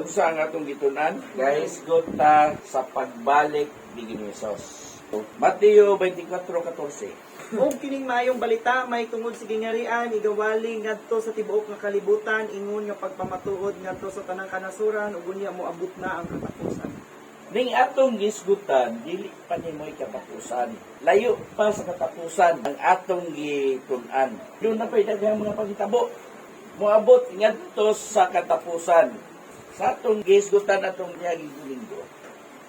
Unsa ang atong gitunan? Guys, gota sa pagbalik ni Hesus. Mateo 24:14. Og kining mayong balita may tungod sa gingarian igawali ngadto sa tibuok nga kalibutan ingon nga pagpamatuod ngadto sa tanang kanasuran ug unya moabot na ang katapusan. Ning atong gisgutan, dili pa ni mo'y katapusan. Layo pa sa katapusan ang atong gitun-an. Doon na pa'y daghang mga paghitabo. Moabot ngadto sa katapusan. Sa atong gisgutan atong niyaging linggo.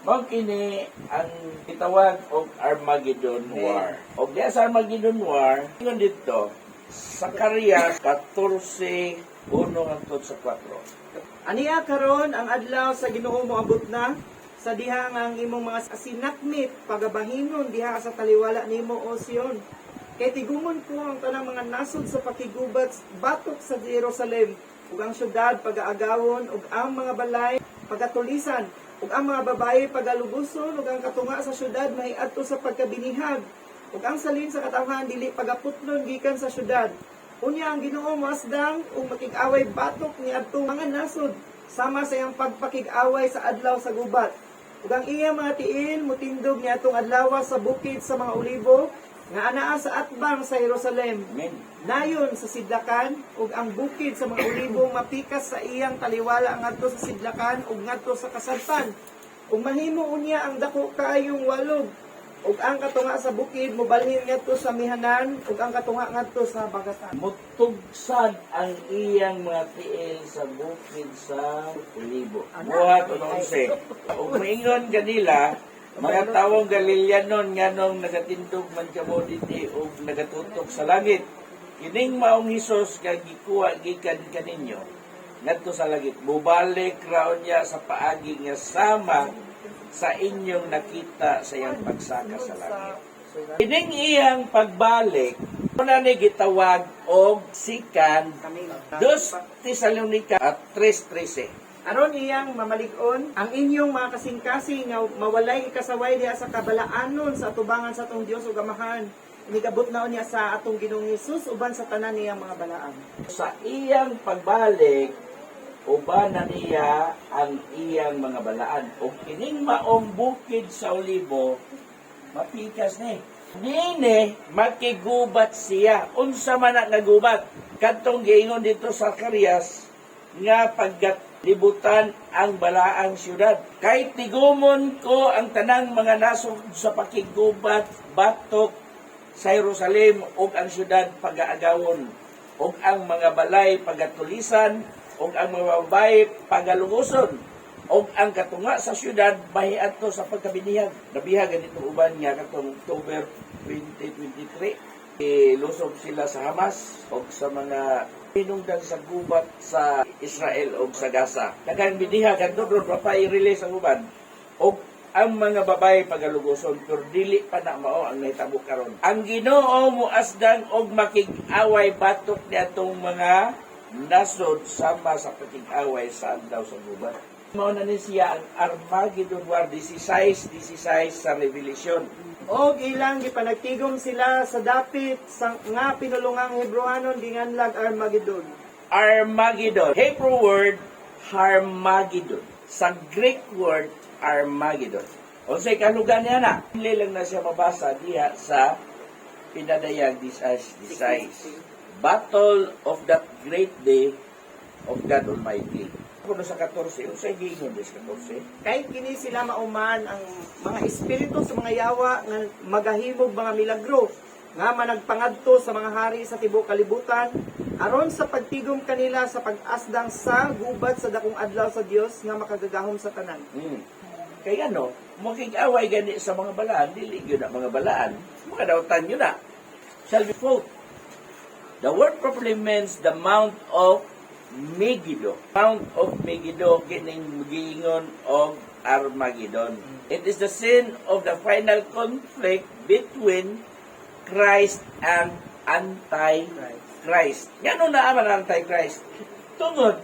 Mao kini ang gitawag og Armageddon War. Og diya sa Armageddon War, ingon dito, Zacarias 14:1 hangtod sa 4. Aniya karon ang adlaw sa Ginoo moabot na sa diha nga ang imong mga sinakmit pagabahinon diha sa taliwala nimo o Sion. Kay tigumon ko ang tanang mga nasod sa pakigubat batok sa Jerusalem ug ang syudad pagaagawon ug ang mga balay pagatulisan ug ang mga babaye pagalubuson ug ang katunga sa syudad mahiadto sa pagkabinihag ug ang salin sa katawhan dili pagaputlon gikan sa syudad. Unya ang Ginoo moasdang ug makig-away batok niadto mga nasod sama sa iyang pagpakig-away sa adlaw sa gubat. Ug ang iya mga tiil mutindog niadtong adlaw sa bukid sa mga olibo nga anaa sa atbang sa Jerusalem. Amen. Nayon sa sidlakan ug ang bukid sa mga olibo mapikas sa iyang taliwala ngadto sa sidlakan ug ngadto sa kasadpan. Ug mahimo unya ang dako kaayong walog ug ang katunga sa bukid mobalhin ngadto sa mihanan ug ang katunga ngadto sa bagatan. Mutugsad ang iyang mga tiil sa bukid sa Olibo. Buhat 11. Ug maingon kanila, mga tawong Galileanon nganong nagatindog man kamo dinhi ug nagatutok sa langit. Kining maong Hesus kay gikuha gikan kaninyo ngadto sa langit. Mubalik raon niya sa paagi nga sama sa inyong nakita sa iyang pagsaka sa langit. Kining iyang pagbalik na ni gitawag og sikan 2 Tesalonica 3:13. Aron iyang mamalig-on ang inyong mga kasing-kasing nga mawalay ikasaway diha sa kabalaanon sa atubangan sa atong Dios ug Amahan. Inigabot na niya sa atong Ginoong Hesus uban sa tanan niyang mga balaan. Sa iyang pagbalik, uban na niya ang iyang mga balaan. O kining maong bukid sa Olibo, mapikas ni. Nini, makigubat siya. Unsa man ang nagubat. Kadtong giingon dito sa Zacarias, nga libutan ang balaang syudad. Kay tigumon ko ang tanang mga nasod sa pakigubat, batok sa Jerusalem ug ang syudad pagaagawon ug ang mga balay pagatulisan ug ang mga babaye pagaluguson ug ang katunga sa syudad mahiadto sa pagkabinihag. Nabihag ganito uban nga katong October 2023. Ilusog sila sa Hamas ug sa mga pinungdan sa gubat sa Israel o sa Gaza. Daghang biniha kadto ron pa i-release ang uban. O ang mga babae pagaluguson pero dili pa na mao ang nahitabo karon. Ang Ginoo moasdan og makig-away batok niadtong mga nasod sama sa pakig-away sa adlaw sa gubat. Mao na ni siya ang Armageddon War 16 sa Revelation. Og ilang gipanagtigom sila sa dapit sa nga pinulungang Hebrewanon ginganlag Armageddon. Armageddon. Hebrew word Harmageddon. Sa Greek word Armageddon. O sa ikalugan niya na. Hindi lang na siya mabasa diha sa pinadayag this Battle of that great day of God Almighty. Kuno sa 14, sa giingon des 14. Kay kini sila mauman ang mga espiritu sa mga yawa nga magahimog mga milagro nga managpangadto sa mga hari sa tibuok kalibutan aron sa pagtigom kanila sa pag-asdang sa gubat sa dakong adlaw sa Dios nga makagagahom sa tanan. Kaya makig-away gani sa mga balaan, dili gyud na mga balaan, makadawtan yun na. Shall we quote? The word properly means the Mount of Megiddo. Mount of Megiddo kining giingon og Armageddon. It is the scene of the final conflict between Christ and Antichrist. Ngano na ang Antichrist? Tungod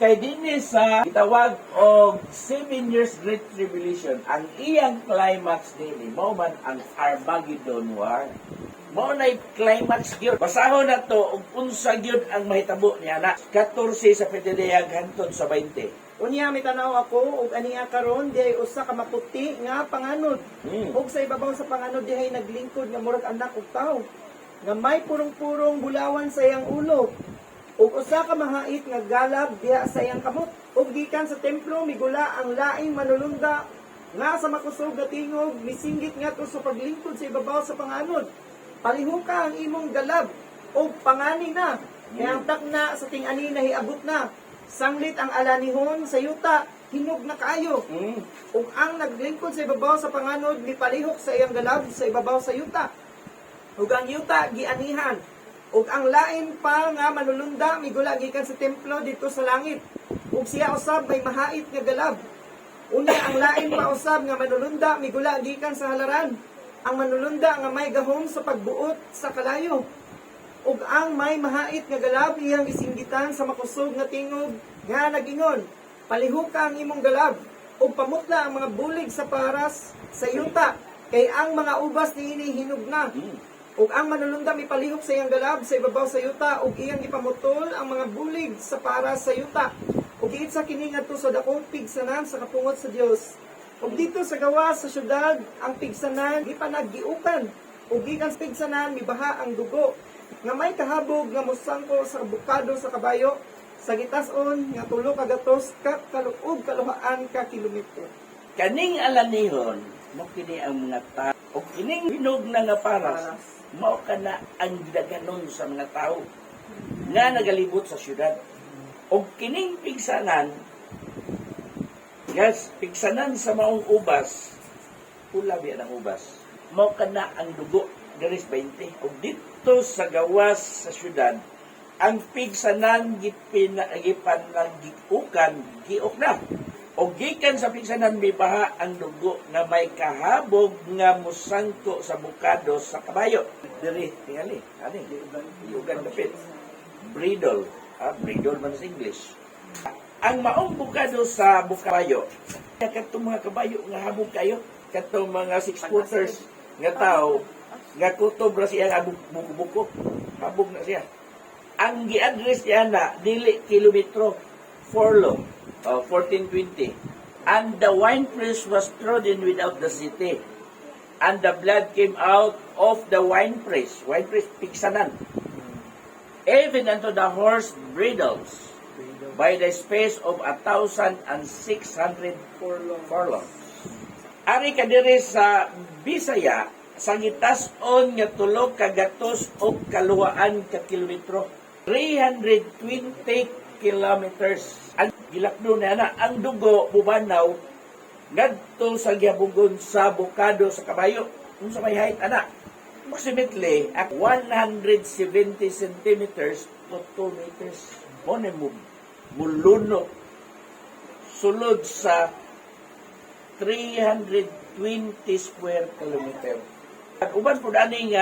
kay dinhi sa gitawag og 7 years Great Tribulation, ang iyang climax dinhi mao man ang Armageddon War. Mao na climax gyud. Basahon na to og unsa gyud ang mahitabo niya na 14 sa Pedayag hangtod sa 20. Unya mitanaw ako og aniya karon diay usa ka maputi nga panganod. Ug sa ibabaw sa panganod dihay naglingkod nga murag anak ug tawo. Nga may purong-purong bulawan sa iyang ulo. Ug usa ka mahait nga galab diha sa iyang kamot. Ug gikan sa templo migula ang laing manulunda nga sa makusog nga tingog misinggit ngadto sa paglingkod sa ibabaw sa panganod. Palihuka ang imong galab ug pangani na. Kaya ang takna sa ting-ani nahiabot na. Sanglit ang alanihon sa yuta, hinog na kaayo. Ug ang naglingkod sa ibabaw sa panganod, mipalihok sa iyang galab sa ibabaw sa yuta. Ug ang yuta gianihan. Ug ang lain pa nga manulunda migula gikan sa templo dito sa langit. Ug siya usab may mahait nga galab. Unya ang lain pa usab nga manulunda migula gikan sa halaran. Ang manulunda nga may gahom sa pagbuot sa kalayo. Ug ang may mahait nga galab iyang isinggitan sa makusog nga tingog nga nagingon, palihuka ang imong galab ug pamutla ang mga bulig sa paras sa yuta kay ang mga ubas niini hinog na. Ug ang manulunda mipalihok sa iyang galab sa ibabaw sa yuta ug iyang ipamutol ang mga bulig sa paras sa yuta. Ug giit sa kini ngadto sa dakong pigsanan sa kapungot sa Dios. Ug dito sa gawas sa syudad ang pigsanan gipanaggiukan ug gikan sa pigsanan mibaha ang dugo nga may kahabog nga mosangko sa bukado sa kabayo sa gitas-on nga tulo ka gatos ka kaluob kaluhaan ka kilometro. Kaning alanihon, mo kini ang mga tao, o kining hinog na nga paras, mao kana ang gidaganon sa mga tao nga nagalibot sa syudad. O kining pigsanan, yes, pigsanan sa maong ubas, pula biya ng ubas, mao kana ang dugo, deres 20. O dito sa gawas sa syudad, ang pigsanan gipanaggiukan, giok na. O gikan sa pigsanan mibaha ang dugo nga may kahabog nga musangko sa bukado sa kabayo. Diri, tingali, ani, iugan dapit. Bridle, bridle man sa English. Ang maong bukado sa bukayo, katong mga kabayo nga habog kayo, katong mga 6-footers nga tao, nga kutob ra siya nga buko-buko, habog na siya. Ang gi-address niya na, dili kilometro, furlong, 1420. And the winepress was trodden without the city. And the blood came out of the winepress. Winepress, pigsanan. Even unto the horse bridles, by the space of 1,600 furlongs. Ari kadiri sa Bisaya, sa gitas-on nga tulo ka gatos o kaluwaan ka kilometro. 320 kilometers. Ang gilakdo na na, ang dugo, bubanaw, ngadto sa gihabugon sa bukado sa kabayo. Kung sa may height, ana, approximately, 170 centimeters to 2 meters. Muna mo, muluno, sulod sa 320 square kilometer. At uban po daning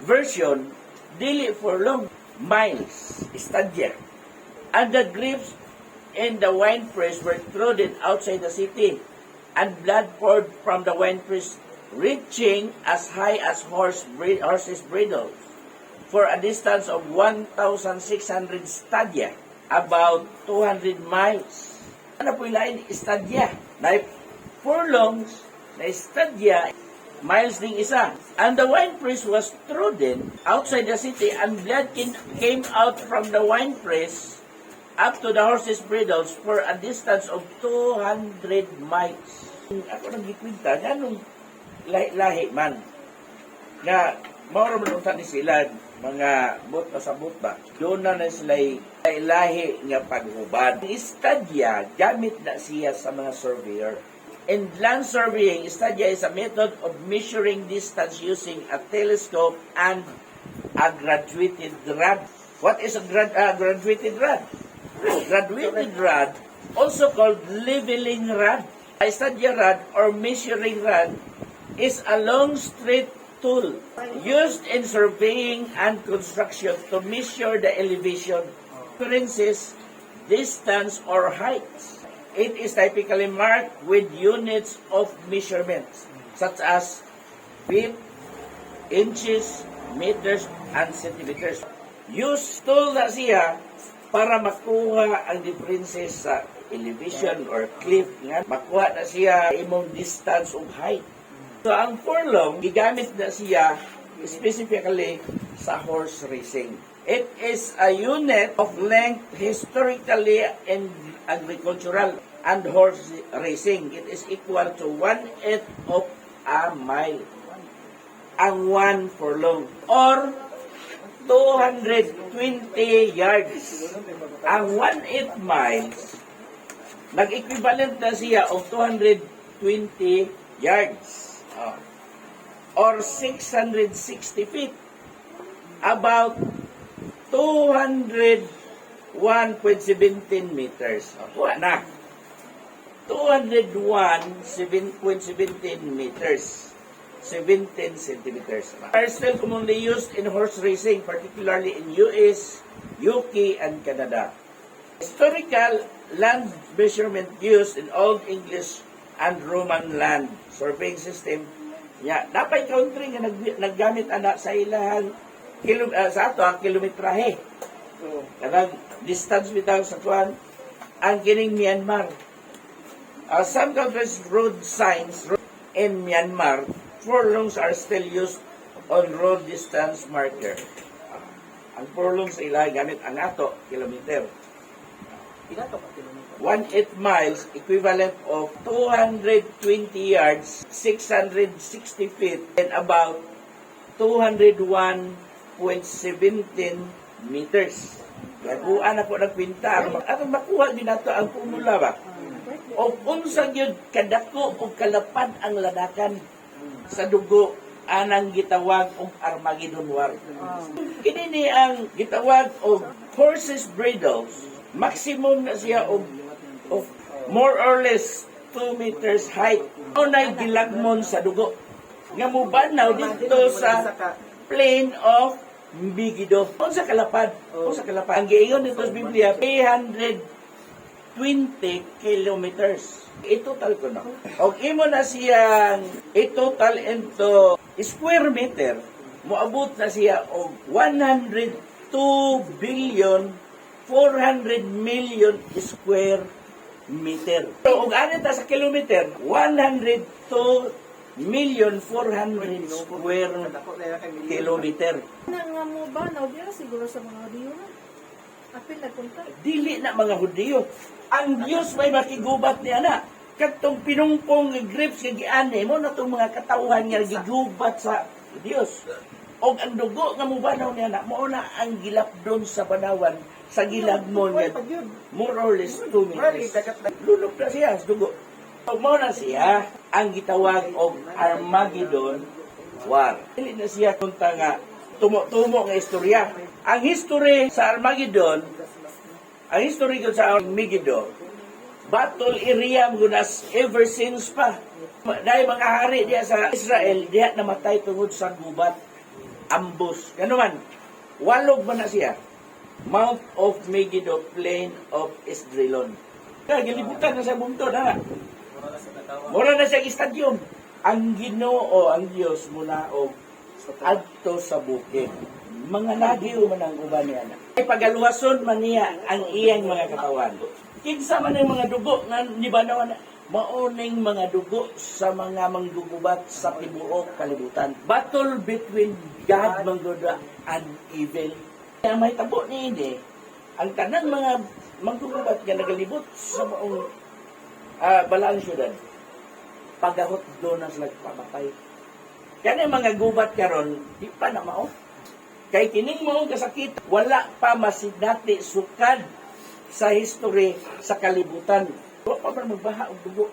version, dili for long, miles, stadia. And the grapes in the winepress were trodden outside the city, and blood poured from the winepress, reaching as high as horses' bridles, for a distance of 1,600 stadia, about 200 miles. Ano po yung lain? Stadia. Na furlongs, na stadia, miles ding isa. And the winepress was trodden outside the city, and blood came out from the winepress up to the horses' bridles for a distance of 200 miles. Ako nang gikwinta, nga nung lahi man, nga maura man unta ni sila, mga bot na sa bot ba, doon na sila lahi nga paghubad. Ang istadya, gamit na siya sa mga surveyor. In land surveying, istadya is a method of measuring distance using a telescope and a graduated rod. What is a graduated rod? Graduated rod, also called leveling rod, a stadya rod or measuring rod, is a long straight tool used in surveying and construction to measure the elevation, differences, distance, or heights. It is typically marked with units of measurements such as feet, inches, meters, and centimeters. Use tool na siya para makuha ang differences sa elevation or cliff nga makuha na siya imong distance ug height. So ang furlong gigamit na siya specifically sa horse racing. It is a unit of length historically in agricultural and horse racing. It is equal to 1/8 of a mile. Ang 1 furlong or 220 yards. Ang 1/8 miles nag-equivalent na siya of 220 yards. Or 660 feet. About 201.17 meters. Kuha na. 201.17 meters. 17 centimeters. Are still commonly used in horse racing, particularly in US, UK, and Canada. Historical land measurement used in Old English and Roman land surveying system. Ya, napay country nga naggamit ana sa ilang sa ato ang kilometrahe. Kanang distance bitaw sa tuwan ang kining Myanmar. Some countries road signs in Myanmar, furlongs are still used on road distance marker. Ang furlong sa ila gamit ang ato kilometer. 1/8 miles equivalent of 220 yards, 660 feet, and about 201.17 meters. Laguan na po nagpinta. Atong makuha din nato ang formula ba? O unsang yun kadako o kalapad ang ladakan sa dugo anang gitawag og Armageddon War. Kini ni ang gitawag og horses bridles. Maximum na siya of more or less 2 meters height. Unay gilagmon sa dugo. Nga mubanaw dito sa plain of Megiddo. Kung sa kalapad, ang giingon nito sa Biblia, 320 kilometers. I-total ko na. Og imo na siyang i-total into square meter, moabot na siya og 102 billion 400 million square meter. So, kung anit sa kilometer, 102 million 400 square kilometer. Nga mo ba, naubira siguro sa mga Hudyo na. Apil na punta. Dili na mga Hudyo. Ang Diyos may makigubat niya na. Katong pinungpong grips kay giane mo na itong mga katauhan nga gigubat sa Diyos. O ang dugo nga mubanaw niya na, mo na ang gilapdon sa panawan sa gilagmon niya. More or less 2 meters. Lulog na siya sa dugo. So, mo na siya ang gitawag og Armageddon War. Dili na siya kunta nga tumo-tumo nga istorya. Ang history sa Armageddon, ang history ko sa Megiddo, battle area gunas ever since pa. Dahil mga hari diya sa Israel, diya namatay tungod sa gubat, ambush. Ano man, walog man na siya. Mount of Megiddo, Plain of Esdraelon. Kaya gilibutan na sa bundod, ha? Mura na siya stadium. Ang Ginoo, ang Diyos muna o adto sa bukid. Mga lagiw man ang uban niya na. Ay pagaluhason man niya ang iyang mga katawan. Kinsa man ang mga dugo nga nibanawan na mauning mga dugo sa mga manggugubat sa tibuok kalibutan. Battle between God manggoda and evil. Ang may tabo ni ini, ang tanang mga manggugubat nga nagalibot sa maong balaang syudad, pagahot doon na sila pamatay. Kaya mga gubat karon di pa na mao. Kay kining maong kasakit, wala pa masidati sukad sa history sa kalibutan. Wala pa man magbaha og dugo.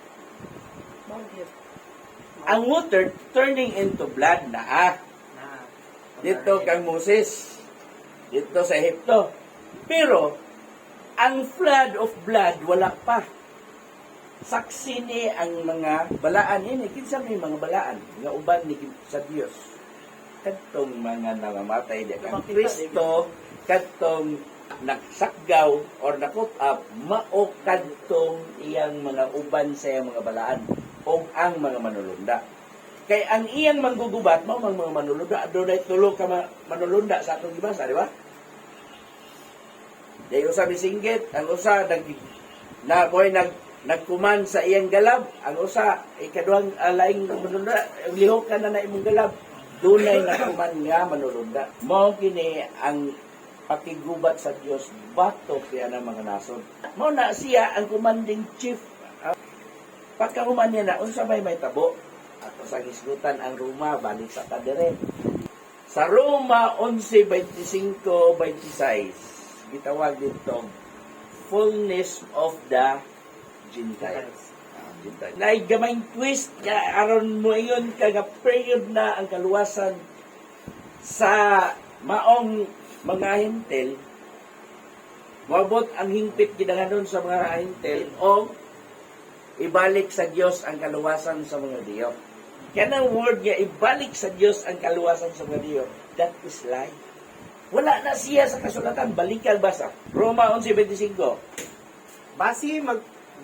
Ang water turning into blood na dito kang Moses, dito sa Ehipto. Pero ang flood of blood wala pa. Saksi ni ang mga balaan ini, kinsa may mga balaan nga uban ni sa Dios. Kadtong mga namamatay di kang Kristo, kadtong nagsakgaw or nakut up, mao kadtong iyang mga uban sa iyang mga balaan o ang mga manulunda. Kay ang iyang manggugubat mao mga manulunda, adunay tulo ka manulunda sa atong gibasa, di ba? Dahil usa bisinggit, ang usa na mo'y nagkuman sa iyang galab, ang usa, ikaduhang laing manulunda, lihok ka na imong galab, dunay nagkuman nga manulunda. Mao kini ang pakigubat sa Dios batok kaya ng mga nasod. Mao na siya ang commanding chief. Pagkahuman niya na, unsa may tabo, at sa gisgutan ang Roma, balik sa kadere. Sa Roma 11:25-26, gitawag dito, fullness of the Gentiles. Gentiles. Naigamayng twist, aron mo iyon kaga period na ang kaluwasan sa maong mga hintel, mabot ang hingpit gidanganon sa mga hintel o ibalik sa Dios ang kaluwasan sa mga Diyo. Kanang word niya, ibalik sa Dios ang kaluwasan sa mga Diyo, that is lie. Wala na siya sa kasulatan, balikan basa. Roma 11:25. Basi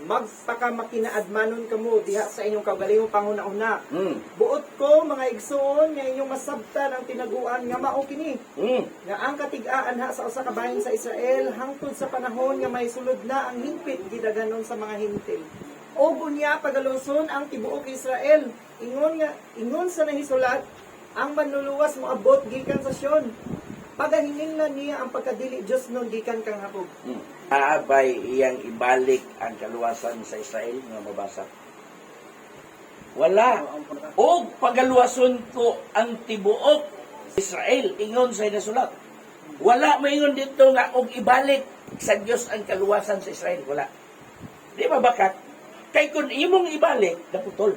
magpaka makinaadmanon kamo diha sa inyong kaugalingong panghuna-una. Buot ko mga igsoon nga inyong masabtan ang tinaguan nga mao kini. Nga ang katig-aan ha sa usa ka bahin sa Israel hangtod sa panahon nga may sulod na ang hingpit gidaganon sa mga hintil. O bunya pagaluson ang tibuok Israel. Ingon sa nahisulat, ang manluluwas mo abot gikan sa Sion. Pagahiningnan niya ang pagkadili Diyos nun gikan kang hapog. Aabay iyang ibalik ang kaluwasan sa Israel nga mabasa. Wala. O pagaluwason ko ang tibuok Israel, ingon sa nasulat. Wala maingon dito nga og ibalik sa Dios ang kaluwasan sa Israel. Wala. Di ba bakat? Kay kung imong ibalik, naputol.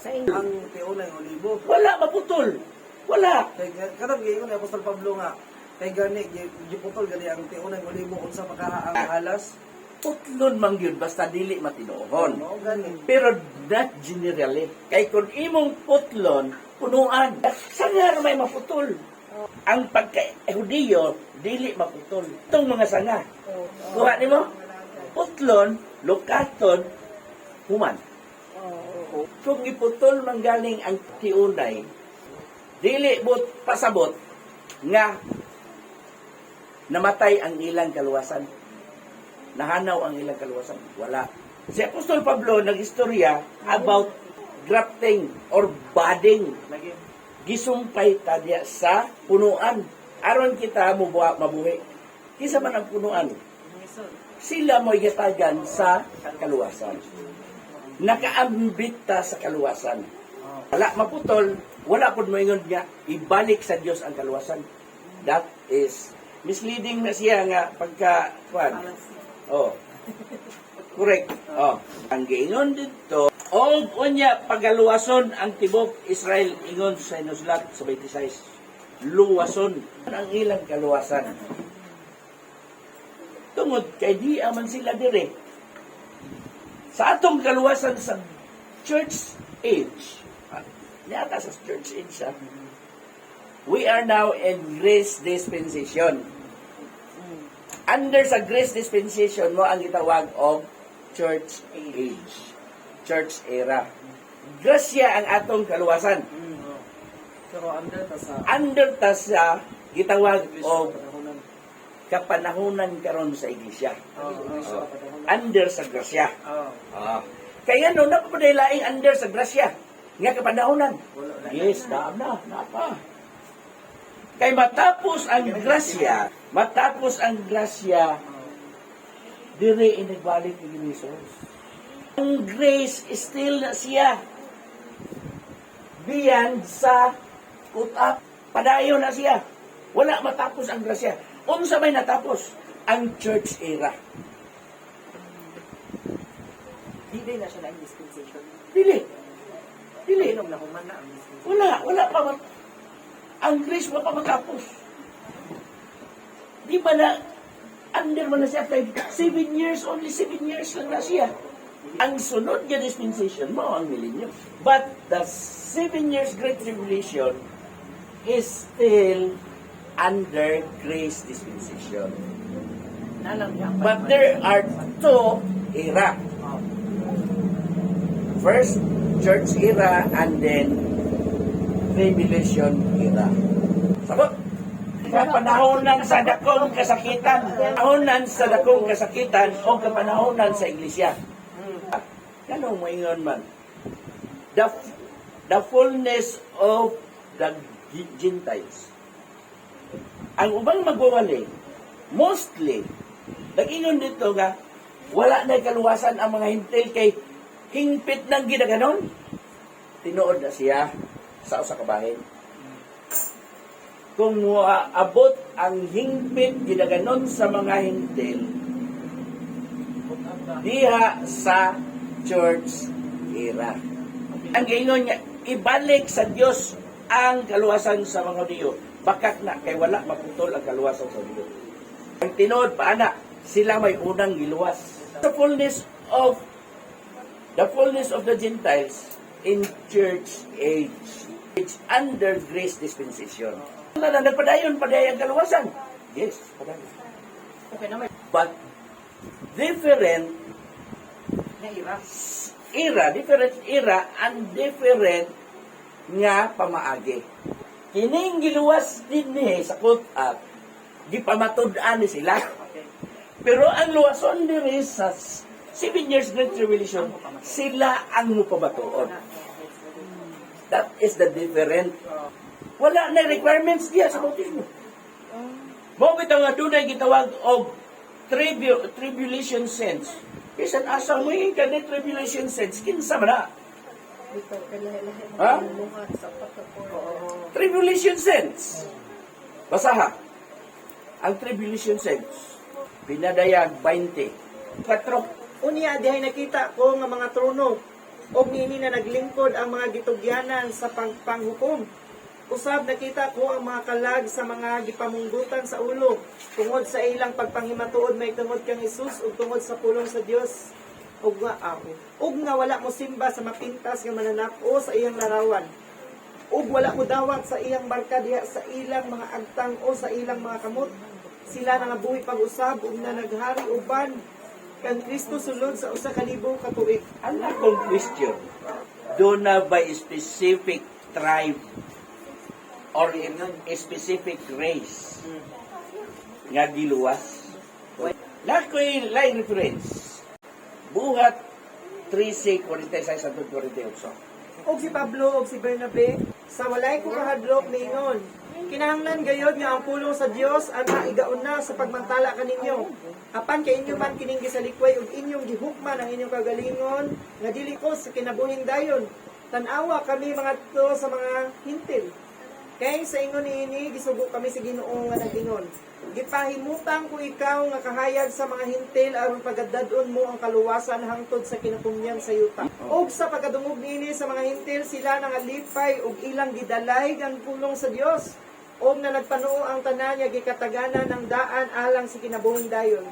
Sa inyo. Ang tiunay olibo. Wala, maputol. Wala. Kay kadang giingon ni Apostol Pablo nga kay gani giputol gani ang tiunay olibo unsa makahaang halas. Putlon man yun, basta dili matinuhon. No gani. Pero not generally. Kay kung imong putlon, punuan. Saan nga may maputol? Ang pagka-Hudiyo, dili maputol. Itong mga sanga. Kuha ni mo? Putlon, lukaton, human. Kung iputol man galing ang tiunay, dili but pasabot nga namatay ang ilang kaluwasan. Nahanaw ang ilang kaluwasan. Wala. Si Apostol Pablo nag-istorya about grafting or budding. Gisumpay tadya sa punuan. Aron kita mabuhi. Kisa man ang punuan. Sila mo'y gatagan sa kaluwasan. Nakaambita sa kaluwasan. Wala maputol, wala po moingon niya, ibalik sa Diyos ang kaluwasan. That is misleading na siya nga pagka, oh, correct. Oh, ang giingon dito, o unya pagaluwason ang tibok Israel, ingon sa inusulat sa 26. Luwason ang ilang kaluwasan. Tungod kay di aman sila dire. Sa atong kaluwasan sa church age, yata sa church age, we are now in grace dispensation. Under sa grace dispensation mo ang gitawag og church age, church era. Grasya ang atong kaluwasan. Pero Under ta sa gitawag og kapanahunan karon sa iglesia. Under sa grasya. Kaya no, napapadaylaing under sa grasya. Nga kapanahunan. Yes, na pa. Kay matapos ang grasya, dire inagbalik ni Jesus. Ang grace is still na siya. Beyond sa utap. Padayon na siya. Wala matapos ang grasya. Unsa may natapos? Ang church era. Dili na siya na dispensation. Dili. Inom na human na ang dispensation. Wala pa. Ang grace wala pa matapos. Di ba na, under man na siya, 7 years, only 7 years lang na siya. Ang sunod niya dispensation mo ang millennium. But the 7 years Great Tribulation is still under grace dispensation. But there are two era. First, church era and then tribulation era. Sabot? Kapanahonan sa dakong kasakitan. Panahonan sa dakong kasakitan o kapanahonan sa iglesia. Ano mo ingon man? The fullness of the Gentiles. Ang ubang magwawali, mostly, nag-ingon dito nga, wala na kaluwasan ang mga hintil kay hingpit ng ginaganon. Tinuod na siya sa usa ka bahin. Kung abot ang hingpit ginaganon sa mga hintil diha sa church era. Ang gingon niya, ibalik sa Dios ang kaluwasan sa mga Hudiyo. Bakit na kay wala maputol ang kaluwasan sa Hudiyo. Ang tinuod paana, sila may unang giluwas. The fullness of the Gentiles in church age. It's under grace dispensation. Nagpadayon ang kaluwasan. Yes, padayon. Okay naman. But different different era and different nga pamaagi. Kining giluwas din ni sa cut-up, gipamatud-an ni sila. Pero ang luwason diri sa 7 years Great Tribulation, sila ang mupabatuon. That is the different. Wala na requirements diya sa bautismo. Mo bitaw nga dunay gitawag og tribulation saints. Bisan asa mo yung kanit tribulation saints, kinsa man na? Dito, kalahi-lahi Ha? mga sa pagkakuro. Tribulation saints. Basaha. Ang tribulation saints, pinadayag 20. 4. Unya, dihay nakita ko nga mga trono, o nini na naglingkod ang mga gitugyanan sa panghukom. Usab nakita ko ang mga kalag sa mga gipamunggutan sa ulo, tungod sa ilang pagpanghimatuod may tungod kang Hesus ug tungod sa pulong sa Dios. Ug nga wala mo simba sa mapintas nga mananap-o sa iyang larawan. Ug wala mo dawat sa iyang marka diha sa ilang mga agtang o sa ilang mga kamot. Sila na nabuhi pag-usab ug na naghari uban kang Kristo sulod sa usa ka libo ka tuig. Ang akong question, doon na by specific tribe or in a specific race nga giluwas? Nakoy line reference. Buhat 13:46-48. Og si Pablo og si Bernabe sa walay ko kahadlok ningon, kinahanglan gayod nga ang pulong sa Dios ang maigaon na sa pagmantala kaninyo. Apan kay inyo man kining gisalikway ug inyong gihukman ang inyong kagalingon nga dili ko sa kinabuhing dayon. Tan-awa kami mga to sa mga hintil. Kay sa ingon niini gisugo kami sa Ginoo nga nag-ingon. Gipahimutang ko ikaw nga kahayag sa mga hintil aron pagadadon mo ang kaluwasan hangtod sa kinatumyan sa yuta. Og sa pagkadungog niini sa mga hintil sila nangalipay og ilang gidalay ang pulong sa Dios. Og na nagpanuo ang tanan nga gikataganan ng daan alang sa kinabuhing dayon.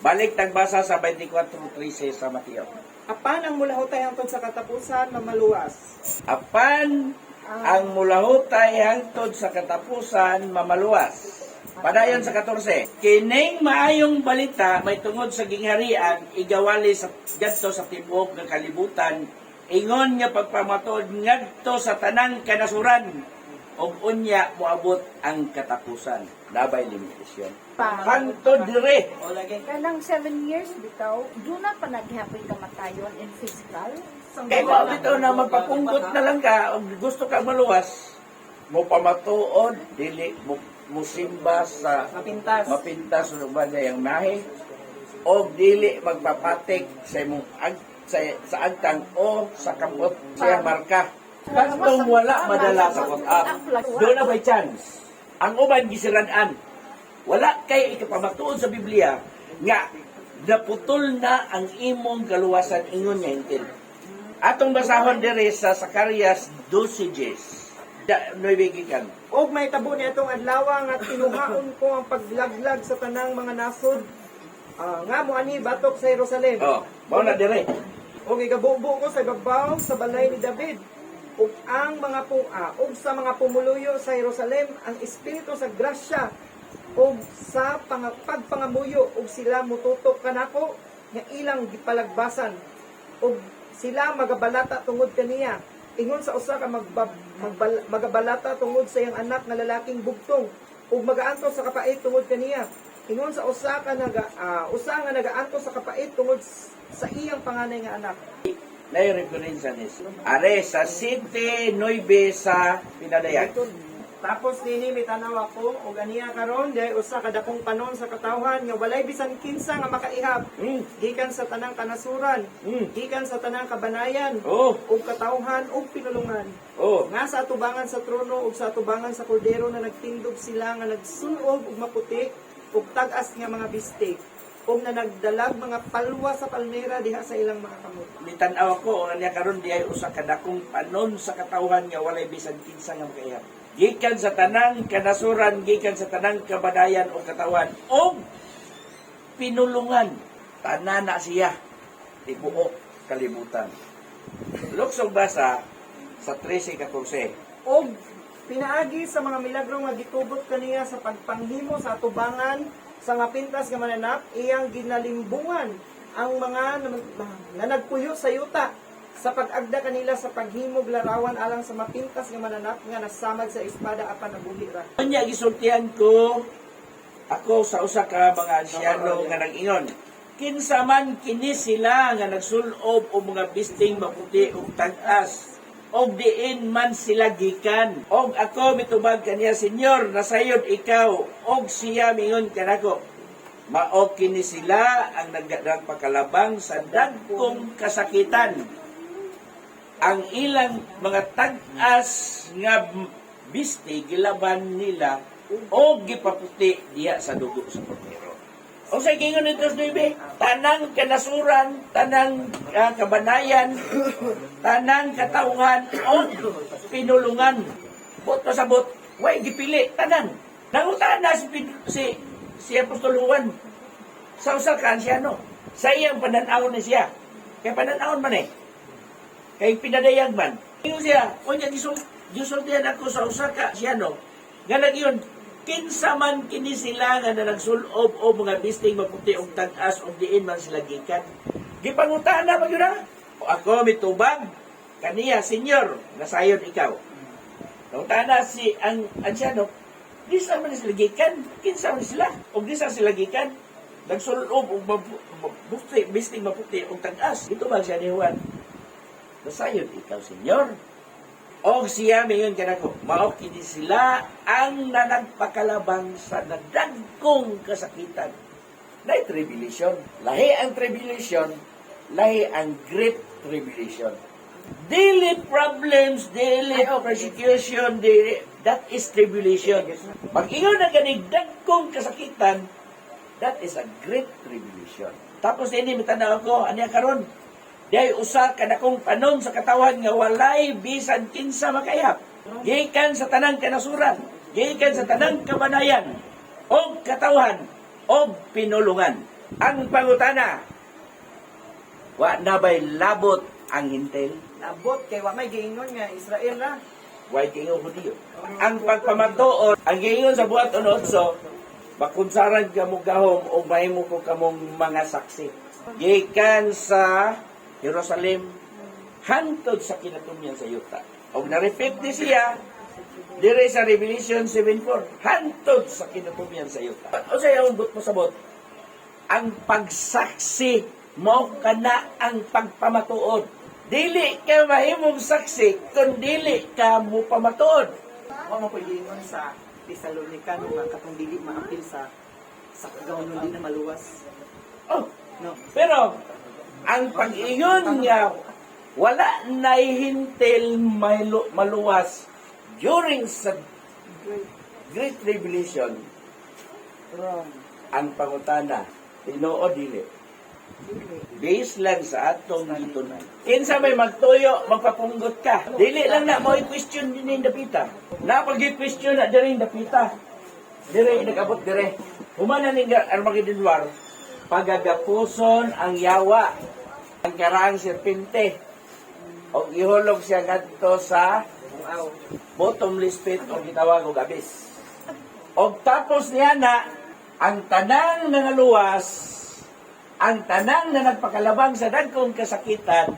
Balik tagbasa sa 24:13 sa Mateo. Apan ang mulahutay hangtod sa katapusan mamaluwas. Apan ang mulahutay hangtod sa katapusan mamaluwas. Padayon sa 14. Kining maayong balita may tungod sa gingharian igawali sa gadto sa tibuok nga kalibutan, ingon nga pagpamatud ngadto sa tanang kanasuran ug unya moabot ang katapusan. Dabay limitasyon. Hangtod dire. Kanang 7 years bitaw, doon na pa naghapoy kamatayon in physical. Kaya mo bitaw na magpapunggot na lang ka o gusto ka maluwas, mo pamatuod, dili mo musimba sa mapintas o bagay ang nahi, o dili magpapatik sa imong sa agtang o sa kamot sa marka. Kantong wala madala sa cut-up. Doon na may chance. Ang uban gisiradan. Wala kay ikapamatuod sa Biblia nga naputol na ang imong kaluwasan ingon nga hintil. Atong basahon dire sa Zacarias 12:10. Nuibigikan. Og may tabo ni atong adlaw nga tinuhaon ko ang paglaglag sa tanang mga nasod. Nga mo ani batok sa Jerusalem. Oh, mao na dire. Og igabubo ko sa gabaw sa balay ni David. Ug ang mga ug sa mga pumuluyo sa Jerusalem ang espiritu sa grasya ug sa pagpangamuyo ug sila mututok kanako nga ilang gipalagbasan ug sila magabalata tungod kaniya. Ingon sa usa ka magabalata tungod sa iyang anak nga lalaking bugtong ug magaantos sa kapait tungod kaniya. Ingon sa usa nga nagaantos sa kapait tungod sa iyang panganay nga anak. Nay referensya ni are sa City 9 sa Pinadayan. Tapos nini mitanaw ako ug aniya karon dai usa ka dakong panon sa katawhan nga walay bisan kinsa nga makaihap gikan sa tanang kanasuran, gikan sa tanang kabanayan, Oh, ug katawhan ug pinulungan. oh. Nga sa atubangan sa trono ug sa atubangan sa kordero na nagtindog sila nga nagsunog ug maputi ug tag-as nga mga bistig ug na nagdalag mga palwa sa palmera diha sa ilang mga kamot. Mitanaw ako o niya karon di ay usa ka dakong panon sa katawhan nga walay bisan kinsa nga makaihap. Gikan sa tanang kanasuran, gikan sa tanang kabanayan o katawan o pinulungan. Tanana siya. Tibuok kalibutan. Luksong basa sa 13:14. Og pinaagi sa mga milagro nga gitubot kaniya sa pagpanghimo sa atubangan sa nga pintas nga mananap, iyang ginalimbungan ang mga nga nagpuyo sa yuta sa pag-agda kanila sa paghimog larawan alang sa mapintas nga mananap nga nasamad sa espada apan nabuhi ra. Kanya gisultihan ko ako sa usa ka mga ansyano nga nag-ingon. Kinsa man kini sila nga nagsulob o mga bisting maputi ug tag-as og diin man sila gikan. Og ako mitubag kaniya, Senyor, nasayod ikaw og siya mingon kanako. Mao kini sila ang nagpakalabang sa dagkong kasakitan. Ang ilang mga tag-as nga bisti gilaban nila o gipaputi diya sa dugo sa kordero. O sa gingon nito sa Nuebe, tanang kanasuran, tanang kabanayan, tanang katauhan o pinulungan. Bot sa bot, way gipili, tanan. Nangutaan na si Apostol Juan sa usa ka ansyano. Sa iyang pananaw ni siya. Kaya pananawon man kay pinadayag man. Ingon siya, unya gisultihan ako sa usa ka ansyano. Nga nag-iyon, kinsa man kini sila nga nagsulob o mga bisting maputi og tag-as og diin man sila gikan. Gipangutaan na magyud na. Ako mitubag kaniya, Senyor, nasayod ikaw. Nangutaan na si ang ansyano, di sa man sila gikan, kinsa man sila og di sa sila gikan. Nagsulob og bisting maputi og tag-as. Mitubag siya ni Juan. Nasayod ikaw, Senyor. Og siya mayon kanako, mao kini sila ang nanagpakalabang sa nadagkong kasakitan. Nay tribulation. Lahi ang tribulation, lahi ang great tribulation. Daily problems, daily persecution, that is tribulation. Pag ingon na ganig dagkong kasakitan, that is a great tribulation. Tapos ini mitanaw ko, aniya karon, diay usa ka dakong panon sa katawan nga walay bisan kinsa makaihap. Gikan sa tanang kanasuran, gikan sa tanang kabanayan, og katawan, og pinulungan. Ang pangutana, wa na ba'y labot ang hintel? Labot kay wa may giingon nga Israel ra. Way kayo Hudiyo. Ang pagpamatuod, ang giingon sa buhat 8, bakunsaran ka mo gahom o mahimo ko kamong mga saksi. Gikan sa Jerusalem, hantod sa kinatumyan sa yuta. O na-repeat ni siya, dire sa Revelation 7:4, hantod sa kinatumyan sa yuta. O sa iyong but mo sabot, ang pagsaksi mo kana ang pagpamatuod. Dili ka mahimong saksi, kung dili ka mo pamatuod. Wa mo pwede ingon sa Tesalonica nga katong dili maapil sa kagawon di na maluwas. Oh, No. pero, ang pag-iyon nga, wala nahihintil maluwas during sa Great Tribulation, Wrong. ang pangutana, Tinoo dili. Based lang sa atong gitunan. Kinsa may magtuyo, magpapunggot ka. Dili lang na mo i-question din yung dapita. Napag-i-question na diri yung dapita. Diri, nag-abot diri. Humana ni Armageddon War, pagagapuson ang yawa, ang karang serpente, o ihulog siya ngadto sa bottomless pit o gitawag og abyss. O tapos niya na, ang tanang nangaluwas, ang tanang na nagpakalabang sa dagkong kasakitan,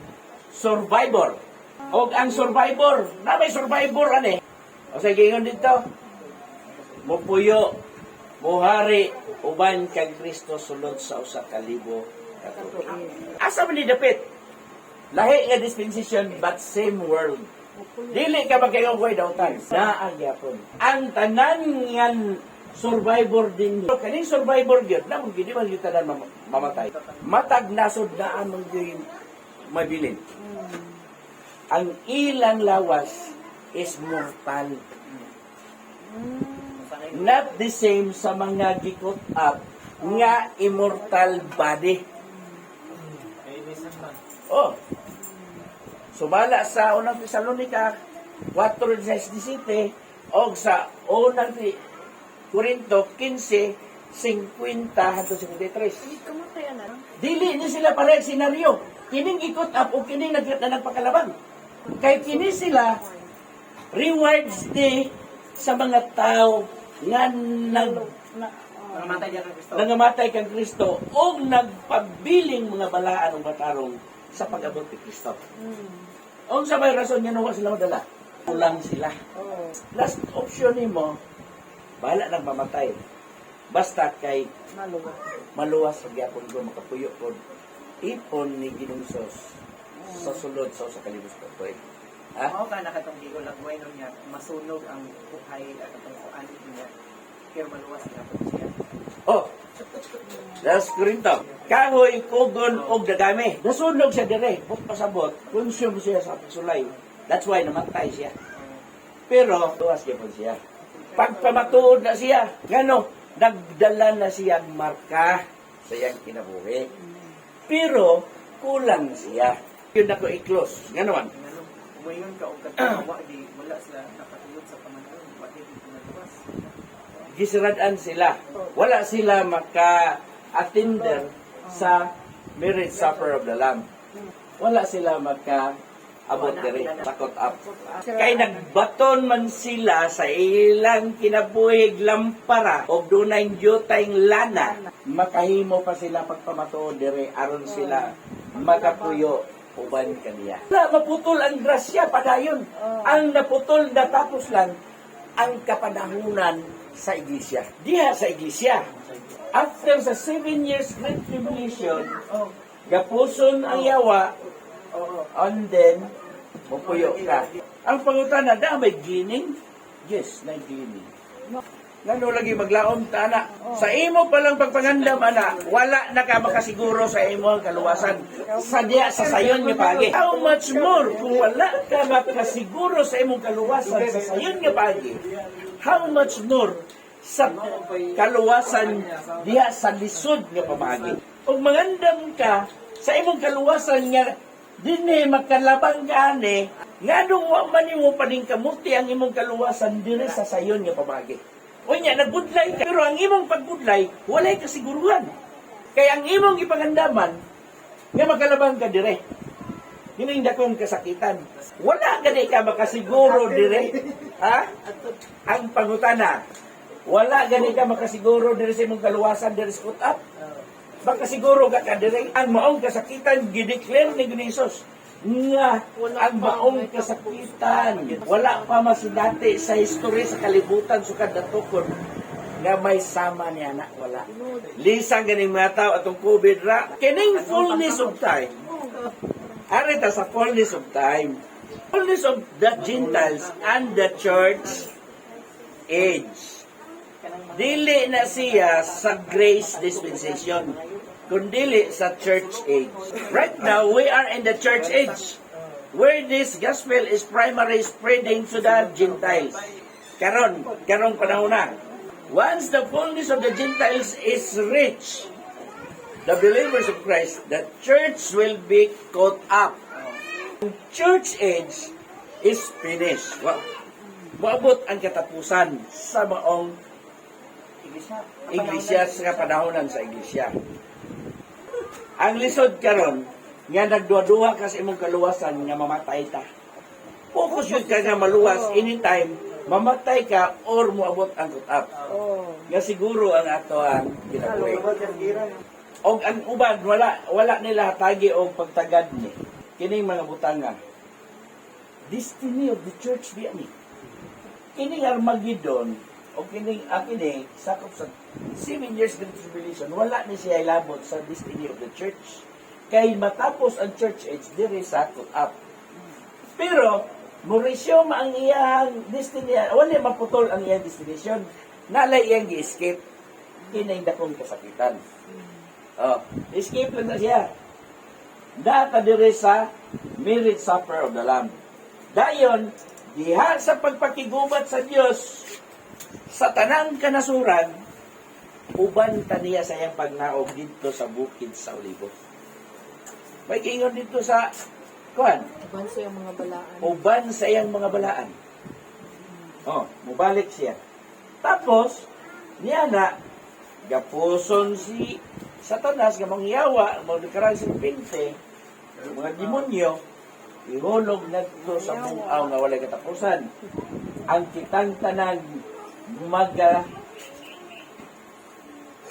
survivor. O ang survivor, na may survivor ane. O sa gingon dito, Mupuyo, muhari, uban kag Kristo sulod sa usa ka libo ka tuig. Asa man ni dapit? Lahi nga dispensation but same world. Dili ka magkayong dautan. Naagyapon. Ang tanan nga survivor din. Kaning survivor gyud na mong gidi man gyud tanan mamatay. Matag nasod na among gyud mabilin. Ang ilang lawas is mortal. Not the same sa mga gikot up nga immortal body. Oh. Sumala sa unang Tesalonica 4:17 o sa unang Corinto 15:50 hangtod 53. Kamatay na. Dili ni sila parehas senaryo. Kining ikot up o kining nagpakalabang. Kay kini sila rewards di sa mga tao nga nangamatay kang Kristo o nagpabiling mga balaan ng batarong sa pag-abot ni Kristo. O sa may rason niya nawa sila madala. Kulang sila. Last option ni mo, bahala nang mamatay. Basta kay maluwas sa gyapon ko, makapuyo ko, ipon ni Ginoong Sos sa sulod sa kalibos ko. Ha? Mao ka nakatong gigo lagway no niya masunog ang buhay at atong kuanit niya. Pero maluwas na po siya. Oh, Las Corinto. Kahoy, kugon, og dagami. Nasunog siya dire. But pasabot, consume siya sa sulay. That's why namatay siya. Pero, tuwas siya po siya. Pagpamatuod na siya, ngano, nagdala na siyang marka sa iyang kinabuhi. Pero, kulang siya. Yun ako i-close. Ngano man? Umayon ka og katawa di wala sila nakatulog sa pamanon, pati di naluwas. Gisradaan sila. Wala sila maka-attender sa marriage supper of the Lamb. Wala sila maka-abot diri, takot up. Kay nagbaton man sila sa ilang kinabuhig lampara o dunay jutayng lana, makahimo pa sila pagpamatuod diri aron sila makapuyo uban kaniya. Maputol ang grasya padayon. Ang naputol na tapos lang ang kapanahunan sa iglesia. Diha sa iglesia. After sa 7 years Great Tribulation, gapuson ang yawa, and then, mupuyo ka. Ang pangutana, na may gining? Yes, may gining. Ngano lagi maglaom ta ana. Sa imo palang pagpangandam ana, wala na ka makasiguro sa imo kaluwasan. Sa diya sa sayon nga pagi. How much more kung wala ka makasiguro sa imong kaluwasan sa sayon nga pagi? How much more sa kaluwasan diya sa lisod nga pamagi? Kung mangandam ka sa imong kaluwasan nga dinhi makalabang gani, nganong wa man nimo paning kamuti ang imong kaluwasan diri sa sayon nga pamagi? O niya, nagbudlay ka. Pero ang imong pagbudlay, walay kasiguruhan. Kaya ang imong ipangandaman, nga makalabang ka dire. Hining dakong kasakitan. Wala gani ka makasiguro dire. Ha? Ang pangutana, wala gani ka makasiguro dire sa imong kaluwasan dire sa kutap. Makasiguro ka dire. Ang maong kasakitan, gideclare ni Ginisos nga ang maong kasakitan wala pa masinati sa history sa kalibutan sukad natukod nga may sama niya na wala lisang ganing mga tao atong COVID ra kining fullness of time arita sa fullness of time, fullness of the Gentiles and the church age. Dili na siya sa grace dispensation kundili sa church age. Right now, we are in the church age, where this gospel is primarily spreading to the Gentiles. Karong panahon na. Once the fullness of the Gentiles is reached, the believers of Christ, the church will be caught up. Church age is finished. Maabot ang katapusan sa maong iglesia sa panahonan sa iglesia. Ang lisod karon nga nagduwa-duwa ka sa imong kaluwasan nga mamatay ta. Focus yun ka nga maluwas anytime mamatay ka or moabot ang cut-up. Nga siguro ang ato ang ginabuhi. Og ang uban wala nila tagi og pagtagad ni kining mga butanga. Destiny of the church di ani. Kining Armageddon o kini sakop sa 7 years Great Tribulation, wala ni siya ilabot sa destiny of the church. Kay matapos ang church age, diri sakop up. Pero, mo-resume ang iyang destiny, wala maputol ang iyang destination, nalay iyang gi-escape, kinay dakong kasakitan. Escape lang na siya. Data diri sa marriage supper of the Lamb. Dayon, diha sa pagpakigubat sa Dios sa tanang kanasuran, uban taniya sa iyang pagnaog dito sa bukid sa Olivos. May kingon dito sa kuan, Uban sa yung mga balaan. uban sa iyang mga balaan. Mubalik siya. Tapos, niya na, gapuson si Satanas, nga mangyawa, magkarang si Pinte, mga demonyo, ihulog na ito sa bungaw nga walay katapusan. Ang kitang tanang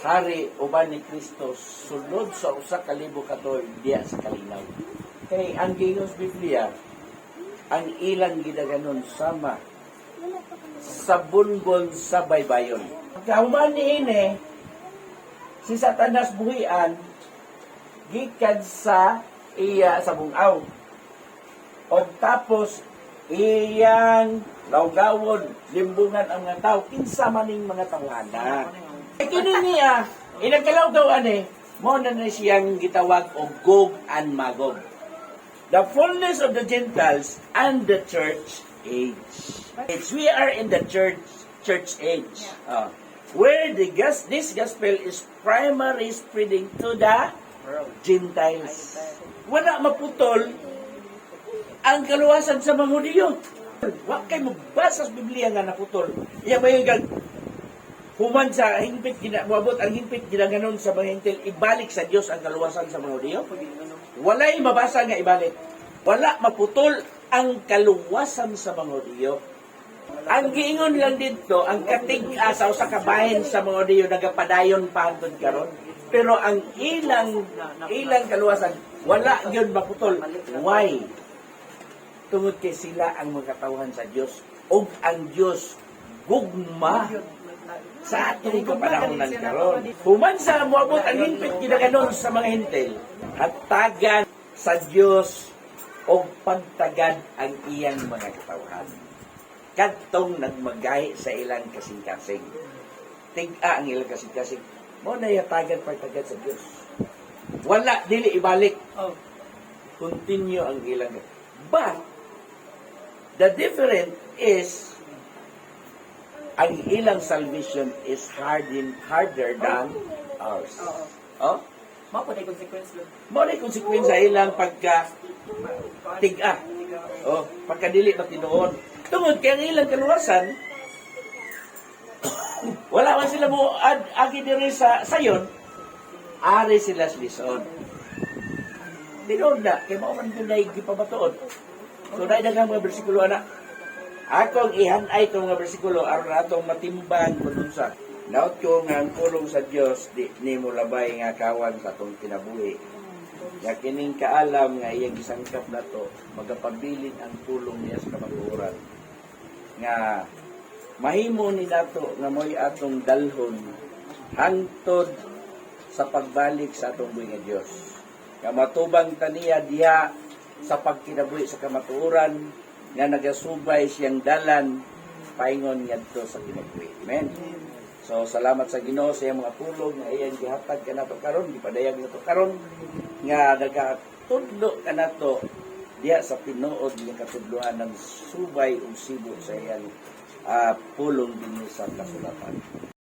hari uban ni Kristo sulod sa usa ka libo ka tuig diya sa kalinaw. Kay ang Gingos Biblia, ang ilang gidaganon sama sa bungon sa baybayon. Kauman niini, si Satanas buhian gikan sa iya sa bungaw. O tapos iyang lawgawon, limbungan ang mga tao, kinsa maning mga tawhana. Kini niya, inagkalaw daw mo na siyang gitawag og Gog and Magog. The fullness of the Gentiles and the church age. We are in the church age. Where this gospel is primary spreading to the Gentiles. Wala maputol ang kaluwasan sa mga Hudyo. Wa kay magbasa sa Biblia nga naputol. Iya may human sa hingpit moabot ang hingpit ginaganon sa mga Hintil, ibalik sa Dios ang kaluwasan sa mga Hudyo. Walay mabasa nga ibalik. Wala maputol ang kaluwasan sa mga Hudyo. Ang giingon lang dito, ang katig-a sa usa ka bahin sa mga Hudyo nagapadayon pa hangtod karon. Pero ang ilang kaluwasan wala gyud maputol. Why? Tungod kay sila ang magkatawhan sa Dios ug ang Dios gugma sa atong kapanahonan karon. Human sa moabot ang hingpit ginaganon sa mga Hintil, hatagan sa Dios o pagtagad ang iyang mga katawhan. Kadtong nagmagahi sa ilang kasing-kasing. Tig-a ang ilang kasing-kasing. Mo na yatagan pagtagad sa Dios. Wala dili ibalik. Continue ang ilang. But the difference is ang ilang salvation is harder than ours. Mao po na consequence lang. Mo na konsekwensya sa ilang pagka tig-a. Pagkadili pa tinuon. Tungod kay ang ilang kaluwasan, wala man sila mo agi diri sa sayon, ari sila sa lison. Tinuod na, kay mao man dunay gipabatuod. So dahil daghang mga bersikulo ana. Akong ihanay itong mga bersikulo aron atong matimbang kung sa naot ko nga ang pulong sa Dios di nimo labay nga kawan sa atong kinabuhi. Ya kining kaalam nga iyang gisangkap nato magapabilin ang pulong niya sa kamatuoran. Nga mahimo ni nato nga moy atong dalhon hangtod sa pagbalik sa atong buhi nga Dios. Nga matubang taniya diha sa pagkinabuhi sa kamatuoran nga nagasubay siyang dalan paingon ngadto sa kinabuhi. Amen. So salamat sa Ginoo sa iyang mga pulong nga iyang gihatag kanato karon, gipadayag nato karon nga nagatudlo kanato diha sa tinuod nga katudloan ng subay ug sibot sa iyang pulong dinhi sa kasulatan.